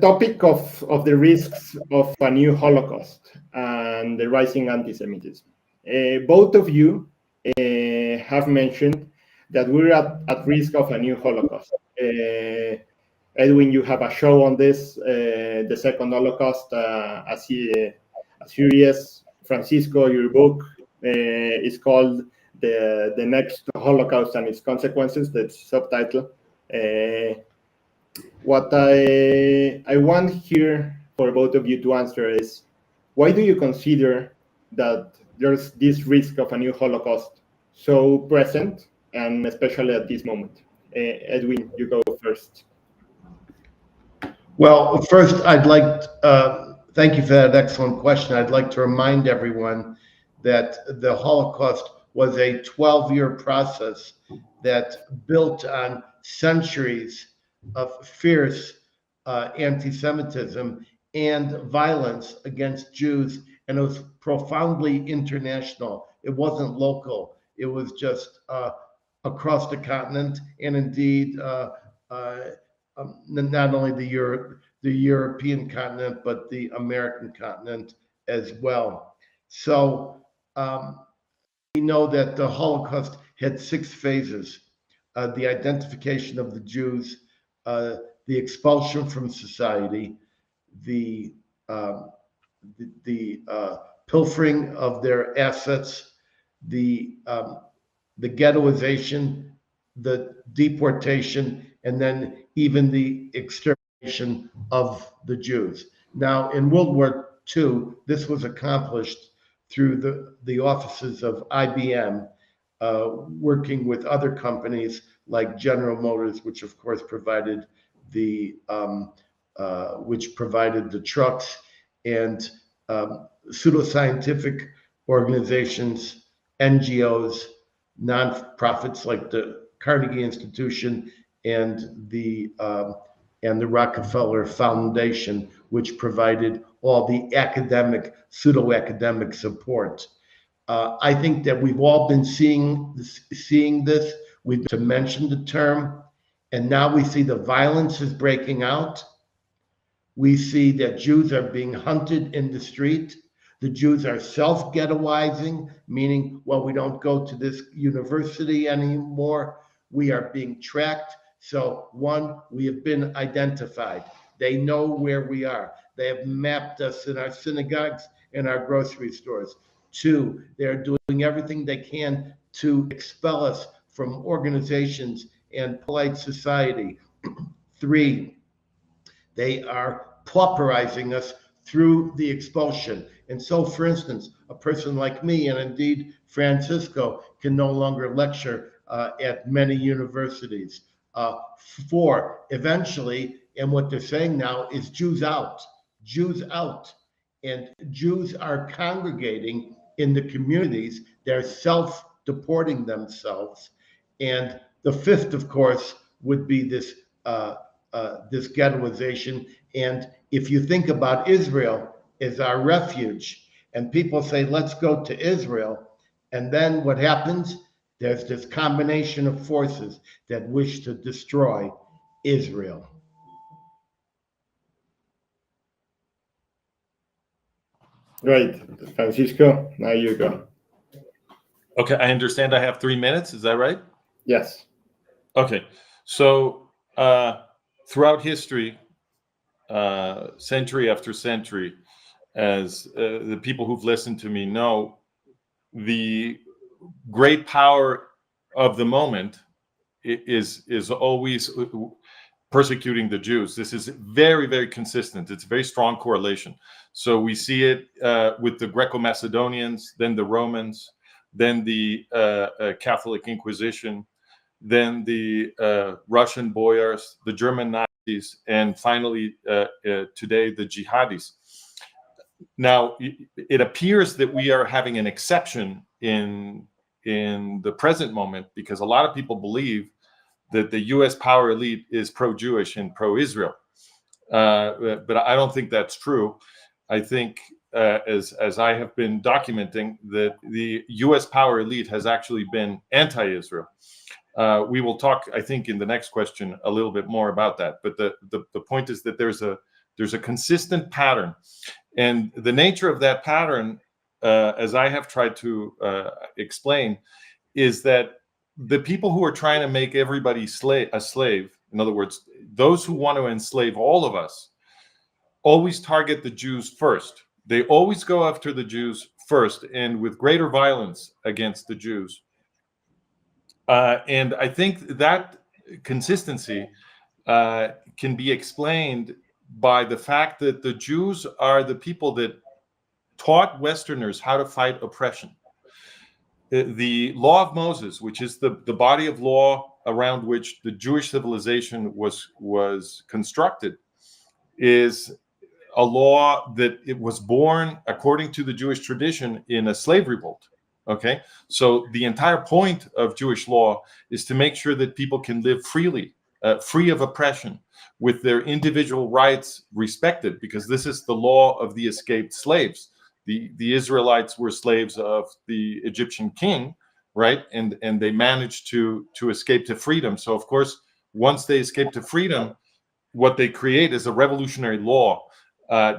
topic of the risks of a new Holocaust and the rising anti-Semitism. Both of you have mentioned that we're at risk of a new Holocaust. Edwin, you have a show on this, the second Holocaust, a series. Francisco, your book is called the Next Holocaust and Its Consequences, the subtitle. What I want here for both of you to answer is, why do you consider that there's this risk of a new Holocaust so present, and especially at this moment? Edwin, you go first. Well, first, I'd like, thank you for that excellent question. I'd like to remind everyone that the Holocaust was a 12-year process that built on centuries of fierce anti-Semitism and violence against Jews, and it was profoundly international. It wasn't local. It was just across the continent, and indeed not only the European continent, but the American continent as well. So we know that the Holocaust had 6 phases: the identification of the Jews, the expulsion from society, the pilfering of their assets, the ghettoization, the deportation, and then even the extermination of the Jews. Now, in World War II, this was accomplished through the offices of IBM, working with other companies like General Motors, which of course provided the trucks, and pseudoscientific organizations, NGOs, nonprofits like the Carnegie Institution and the Rockefeller Foundation, which provided all the academic, pseudo-academic support. I think that we've all been seeing this. We've mentioned the term, and now we see the violence is breaking out. We see that Jews are being hunted in the street. The Jews are self-ghettoizing, meaning, well, we don't go to this university anymore. We are being tracked. So, 1, we have been identified. They know where we are. They have mapped us in our synagogues and our grocery stores. 2, they're doing everything they can to expel us from organizations and polite society. 3, they are pauperizing us through the expulsion. And so, for instance, a person like me, and indeed Francisco, can no longer lecture at many universities. 4, eventually, and what they're saying now is Jews out, Jews out. And Jews are congregating in the communities. They're self-deporting themselves. And the 5th, of course, would be this ghettoization. And if you think about Israel as our refuge, and people say, let's go to Israel, and then what happens? There's this combination of forces that wish to destroy Israel. Right, Francisco, now you go. Okay, I understand I have 3 minutes. Is that right? Yes. Okay, so throughout history, century after century, as the people who've listened to me know, the great power of the moment is always persecuting the Jews. This is very, very consistent. It's a very strong correlation. So we see it with the Greco-Macedonians, then the Romans, then the Catholic Inquisition, then the Russian boyars, the German Nazis, and finally today the jihadis. Now, it appears that we are having an exception in the present moment, because a lot of people believe that the U.S. power elite is pro-Jewish and pro-Israel, but I don't think that's true. I think, as I have been documenting, that the U.S. power elite has actually been anti-Israel. We will talk, I think, in the next question a little bit more about that. But the point is that there's There's a consistent pattern. And the nature of that pattern, as I have tried to explain, is that the people who are trying to make everybody a slave, in other words, those who want to enslave all of us, always target the Jews first. They always go after the Jews first, and with greater violence against the Jews. And I think that consistency can be explained by the fact that the Jews are the people that taught Westerners how to fight oppression. The law of Moses, which is the body of law around which the Jewish civilization was constructed, is a law that it was born according to the Jewish tradition in a slave revolt. Okay, so the entire point of Jewish law is to make sure that people can live freely, free of oppression, with their individual rights respected, because this is the law of the escaped slaves. The Israelites were slaves of the Egyptian king, right? And they managed to escape to freedom. So of course, once they escape to freedom, what they create is a revolutionary law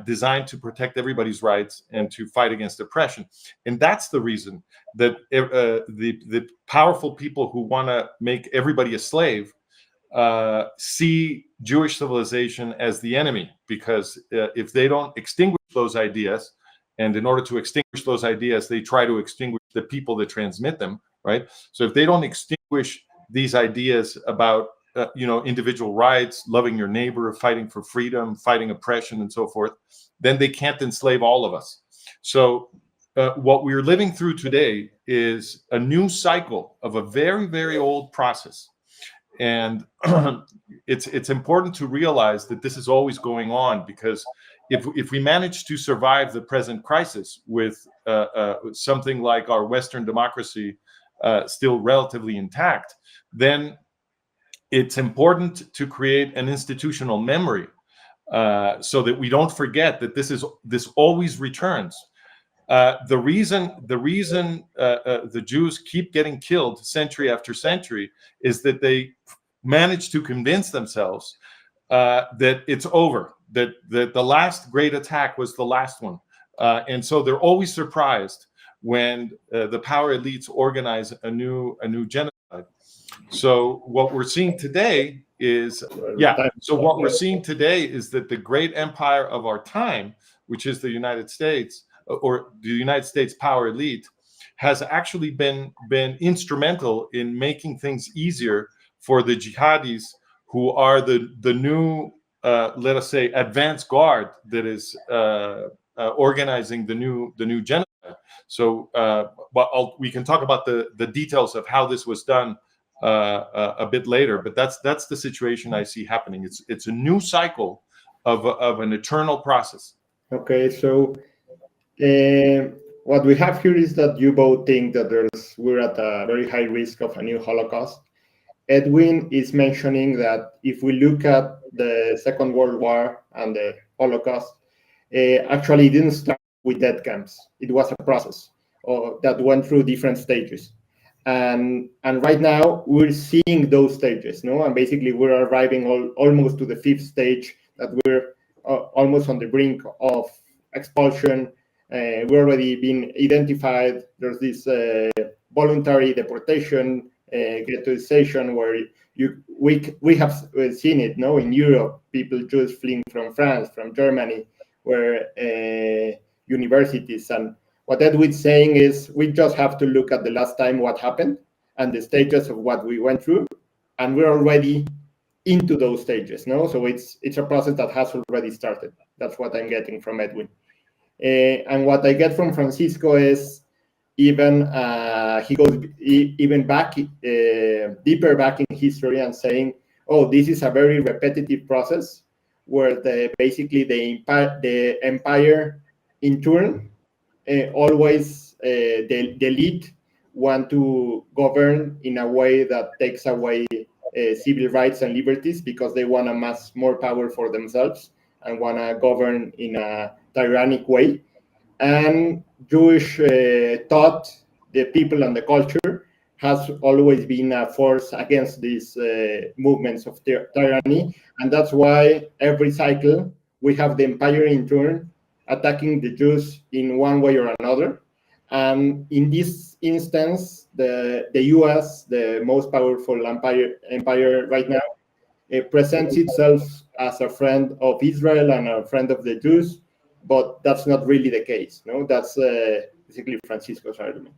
designed to protect everybody's rights and to fight against oppression. And that's the reason that the powerful people who want to make everybody a slave see Jewish civilization as the enemy, because if they don't extinguish those ideas, and in order to extinguish those ideas, they try to extinguish the people that transmit them, right? So if they don't extinguish these ideas about individual rights, loving your neighbor, fighting for freedom, fighting oppression, and so forth, then they can't enslave all of us. So what we're living through today is a new cycle of a very, very old process. And it's important to realize that this is always going on, because if we manage to survive the present crisis with something like our Western democracy still relatively intact, then it's important to create an institutional memory so that we don't forget that this always returns. The reason the Jews keep getting killed century after century is that they manage to convince themselves that it's over, that the last great attack was the last one. And so they're always surprised when the power elites organize a new genocide. So what we're seeing today is, that the great empire of our time, which is the United States, or the United States power elite, has actually been instrumental in making things easier for the jihadis, who are the new, let us say, advance guard that is organizing the new genocide. So, but we can talk about the details of how this was done a bit later. But that's the situation I see happening. It's a new cycle of an eternal process. Okay, so what we have here is that you both think that we're at a very high risk of a new Holocaust. Edwin is mentioning that if we look at the Second World War and the Holocaust, actually it didn't start with death camps. It was a process that went through different stages. And right now we're seeing those stages, no? And basically we're arriving almost to the fifth stage, that we're almost on the brink of expulsion. We're already been identified. There's this voluntary deportation, ghettoization, where we have seen it, no? In Europe, people just fleeing from France, from Germany, where universities. And what Edwin's saying is we just have to look at the last time what happened and the stages of what we went through, and we're already into those stages, no? So it's a process that has already started. That's what I'm getting from Edwin. And what I get from Francisco is even he goes even back deeper back in history and saying, oh, this is a very repetitive process where basically the empire in turn always the elite want to govern in a way that takes away civil rights and liberties, because they want to amass more power for themselves and want to govern in a tyrannic way. And Jewish thought, the people and the culture, has always been a force against these movements of tyranny. And that's why every cycle we have the empire in turn attacking the Jews in one way or another. And in this instance, the US, the most powerful empire right now, presents itself as a friend of Israel and a friend of the Jews, but that's not really the case. No, that's basically Francisco's argument.